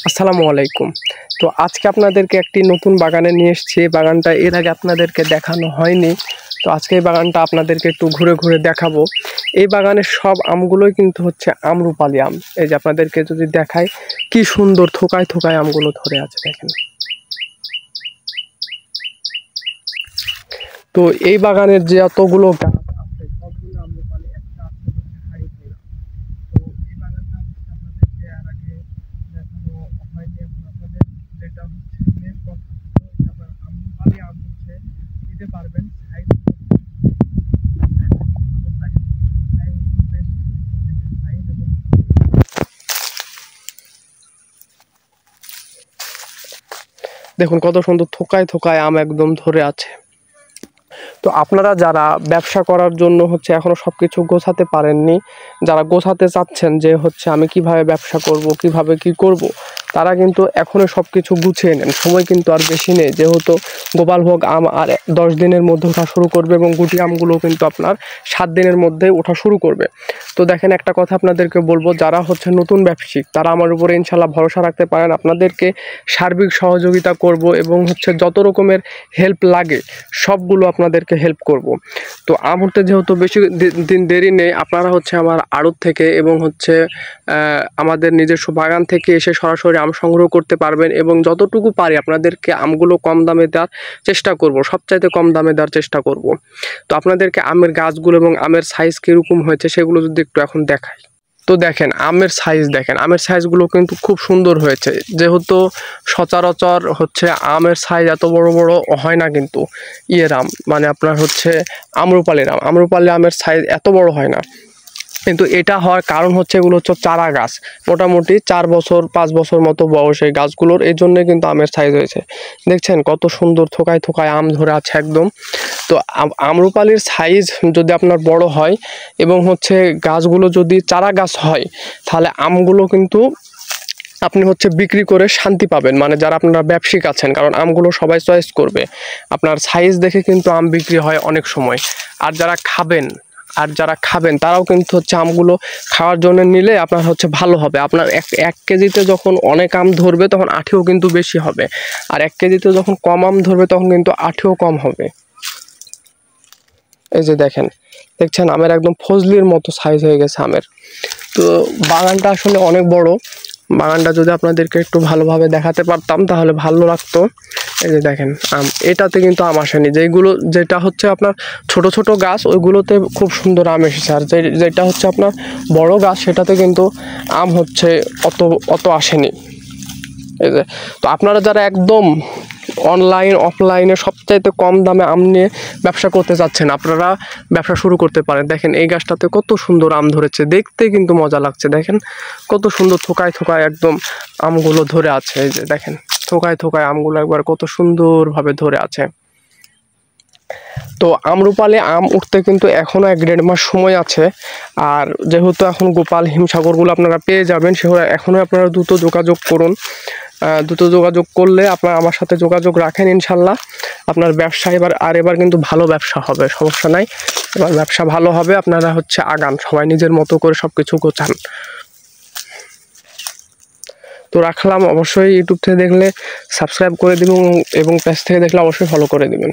আসসালামু আলাইকুম। তো আজকে আপনাদেরকে একটি নতুন বাগানে নিয়ে এসেছি। এই বাগানটা এর আগে আপনাদেরকে দেখানো হয়নি। তো আজকে এই বাগানটা আপনাদেরকে একটু ঘুরে ঘুরে দেখাবো। এই বাগানের সব আমগুলোই কিন্তু হচ্ছে আম্রপালি আম। এই যে আপনাদেরকে যদি দেখাই, কি সুন্দর থোকায় থোকায় আমগুলো ধরে আছে দেখেন। তো এই বাগানের যে এতগুলো গাছ আছে সবগুলো আম্রপালি, একটা আছে হচ্ছে হাইব্রিড। তো এই বাগানটা হচ্ছে আপনাদেরকে এর আগে দেখানো হয়নি। এখন আপনাদের যেটা হচ্ছে মেন কথা, সেটা হচ্ছে আপনার আম্রপালি আম হচ্ছে দিতে পারবেন। সাইজ ভালো সাইজ, সাইজগুলো বেশ কোয়ালিটির সাইজ। এবং দেখুন কত সুন্দর থোকায় থোকায় আম একদম ধরে আছে। তো আপনারা যারা ব্যবসা করার জন্য হচ্ছে এখনো সবকিছু গোছাতে পারেননি, যারা গোছাতে চাচ্ছেন যে হচ্ছে আমি কিভাবে ব্যবসা করব, কিভাবে কি করব, তারা কিন্তু এখনো সবকিছু গুছিয়ে নেন। সময় কিন্তু আর বেশি নেই, যেহেতু গোপালভোগ আম আর 10 দিনের মধ্যে ওঠা শুরু করবে এবং গুটি আমগুলো কিন্তু আপনার 7 দিনের মধ্যে ওঠা শুরু করবে। তো দেখেন, একটা কথা আপনাদেরকে বলবো, যারা হচ্ছে নতুন ব্যবসায়িক তারা আমার উপরে ইনশাল্লাহ ভরসা রাখতে পারেন। আপনাদেরকে সার্বিক সহযোগিতা করব এবং হচ্ছে যত রকমের হেল্প লাগে সবগুলো আপনাদেরকে হেল্প করব। তো আম উঠতে যেহেতু বেশি দিন দেরি নেই, আপনারা হচ্ছে আমার আড়ত থেকে এবং হচ্ছে আমাদের নিজস্ব বাগান থেকে এসে সরাসরি আম সংগ্রহ করতে পারবেন। এবং যতটুকু পারি আপনাদেরকে আমগুলো কম দামে দেওয়ার চেষ্টা করব, সবচাইতে কম দামে দেওয়ার চেষ্টা করব। তো আপনাদেরকে আমের গাছগুলো এবং আমের সাইজ কীরকম হয়েছে সেগুলো যদি একটু এখন দেখাই। তো দেখেন আমের সাইজ, দেখেন আমের সাইজগুলো কিন্তু খুব সুন্দর হয়েছে। যেহেতু সচরাচর হচ্ছে আমের সাইজ এত বড় বড় হয় না, কিন্তু ইয়ের আম মানে আপনার হচ্ছে আম্রপালি আমের সাইজ এত বড় হয় না। কিন্তু এটা হওয়ার কারণ হচ্ছে এগুলো হচ্ছে চারা গাছ, মোটামুটি 4 বছর 5 বছর মতো বয়স এই গাছগুলোর, এই জন্যে কিন্তু আমের সাইজ হয়েছে। দেখছেন কত সুন্দর থোকায় থোকায় আম ধরে আছে একদম। তো আম্রপালির সাইজ যদি আপনার বড় হয় এবং হচ্ছে গাছগুলো যদি চারা গাছ হয়, তাহলে আমগুলো কিন্তু আপনি হচ্ছে বিক্রি করে শান্তি পাবেন। মানে যারা আপনারা ব্যবসায়িক আছেন, কারণ আমগুলো সবাই চয়েস করবে, আপনার সাইজ দেখে কিন্তু আম বিক্রি হয় অনেক সময়। আর যারা খাবেন তারাও কিন্তু হচ্ছে আমগুলো খাওয়ার জন্য নিলে আপনার হচ্ছে ভালো হবে। আপনার এক কেজিতে যখন অনেক আম ধরবে তখন আঠিও কিন্তু বেশি হবে, আর 1 কেজিতে যখন কম আম ধরবে তখন কিন্তু আঠিও কম হবে। এই যে দেখছেন আমের একদম ফজলির মতো সাইজ হয়ে গেছে আমের। তো বাগানটা আসলে অনেক বড়। বাগানটা যদি আপনাদেরকে একটু ভালোভাবে দেখাতে পারতাম তাহলে ভালো লাগতো। এই যে দেখেন আম, এটাতে কিন্তু আম আসেনি। যেটা হচ্ছে আপনার ছোট ছোট গাছ ওইগুলোতে খুব সুন্দর আম এসেছে, আর যেটা হচ্ছে আপনার বড় গাছ সেটাতে কিন্তু আম হচ্ছে অত আসেনি। এই যে, তো আপনারা যারা একদম অনলাইন অফলাইনে সবচাইতে কম দামে আম নিয়ে ব্যবসা করতে চাচ্ছেন, আপনারা ব্যবসা শুরু করতে পারেন। দেখেন এই গাছটাতে কত সুন্দর আম ধরেছে, দেখতে কিন্তু মজা লাগছে। দেখেন কত সুন্দর থোকায় থোকায় একদম আমগুলো ধরে আছে। এই যে দেখেন থোকায় থোকায় আমগুলো একবার কত সুন্দরভাবে ধরে আছে। তো আম্রপালি আম উঠতে কিন্তু এখনও 1-1.5 মাস সময় আছে। আর যেহেতু এখন গোপাল হিমসাগরগুলো আপনারা পেয়ে যাবেন, সেগুলো এখনও আপনারা দ্রুত যোগাযোগ করুন। দ্রুত যোগাযোগ করলে আপনারা আমার সাথে যোগাযোগ রাখেন, ইনশাল্লাহ আপনার ব্যবসা এবার কিন্তু ভালো ব্যবসা হবে, সমস্যা নাই। এবার ব্যবসা ভালো হবে, আপনারা হচ্ছে আগান, সবাই নিজের মতো করে সব কিছু গোছান। তো রাখলাম, অবশ্যই ইউটিউব থেকে দেখলে সাবস্ক্রাইব করে দিবেন এবং পেজ থেকে দেখলে অবশ্যই ফলো করে দিবেন।